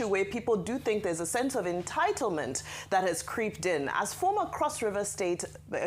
where people do think there's a sense of entitlement that has creeped in, as former Cross River State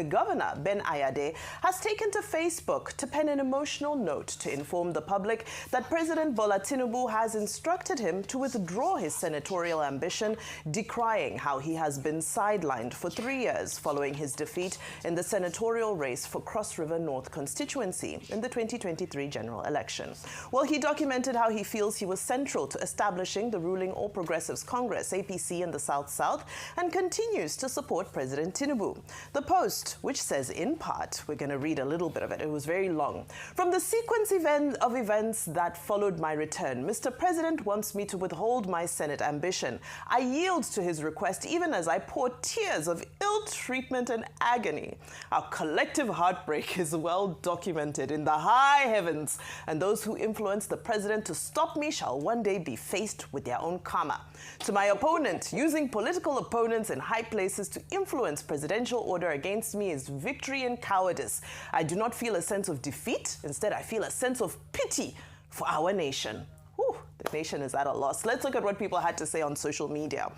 Governor Ben Ayade has taken to Facebook to pen an emotional note to inform the public that President Bola Tinubu has instructed him to withdraw his senatorial ambition, decrying how he has been sidelined for 3 years following his defeat in the senatorial race for Cross River North constituency in the 2023 general election. Well, he documented how he feels he was central to establishing the ruling All Progressives Congress, APC, in the South-South, and continues to support President Tinubu. The post, which says in part, we're going to read a little bit of it, it was very long. From the sequence of events that followed my return, Mr. President wants me to withhold my Senate ambition. I yield to his request even as I pour tears of ill treatment and agony. Our collective heartbreak is well documented in the high heavens, and those who influence the president to stop me shall one day be faced with their own karma. To my opponent, using political opponents in high places to influence presidential order against me is victory in cowardice. I do not feel a sense of defeat. Instead, I feel a sense of pity for our nation. Whew, the nation is at a loss. Let's look at what people had to say on social media.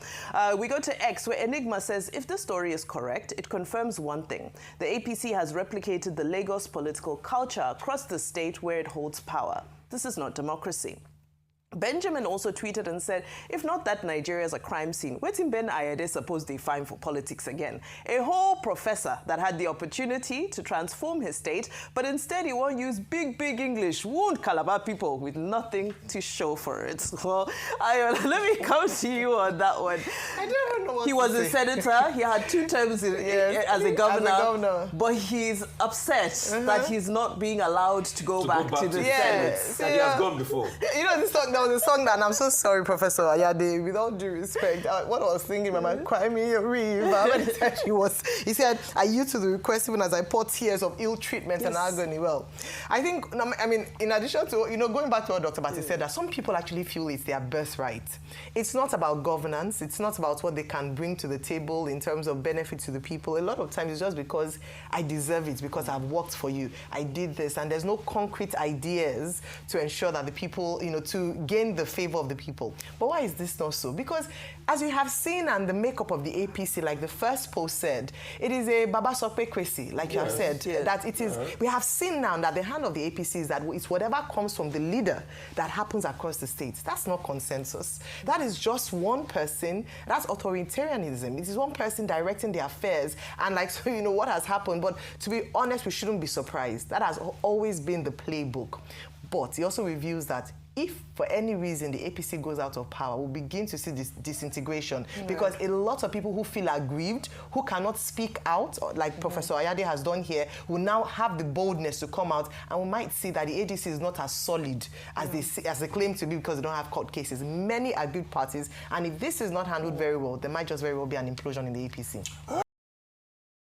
We go to X, where Enigma says, if the story is correct, it confirms one thing. The APC has replicated the Lagos political culture across the state where it holds power. This is not democracy. Benjamin also tweeted and said, if not that Nigeria is a crime scene, where's Ben Ayade supposed they fine for politics again? A whole professor that had the opportunity to transform his state, but instead he won't use big English, wound Calabar people with nothing to show for it. Well, let me come to you on that one. I don't know what he was a senator, he had 2 terms as a governor, but he's upset that he's not being allowed to go back to the Senate. And he has gone before. You know, this song, there was a song that, and I'm so sorry, Professor Ayade, with all due respect, what I was thinking, Mama, cry me a river. When he said, I yield to the request even as I pour tears of ill treatment and agony. Well, I think, I mean, in addition to, going back to what Dr. Bati said, that some people actually feel it's their birthright. It's not about governance. It's not about what they can bring to the table in terms of benefit to the people. A lot of times it's just because I deserve it, because I've worked for you. I did this, and there's no concrete ideas to ensure that the people, to gain the favor of the people. But why is this not so? Because as we have seen and the makeup of the APC, like the first post said, it is a babasopecracy, like you have said, that it is, we have seen now that the hand of the APC is that it's whatever comes from the leader that happens across the states. That's not consensus. That is just one person. That's authoritarianism. It is one person directing the affairs. And like, so what has happened. But to be honest, we shouldn't be surprised. That has always been the playbook. But he also reveals that if for any reason the APC goes out of power, we'll begin to see this disintegration, because a lot of people who feel aggrieved, who cannot speak out, like Professor Ayade has done here, will now have the boldness to come out, and we might see that the ADC is not as solid as they claim to be, because they don't have court cases. Many are good parties, and if this is not handled very well, there might just very well be an implosion in the APC.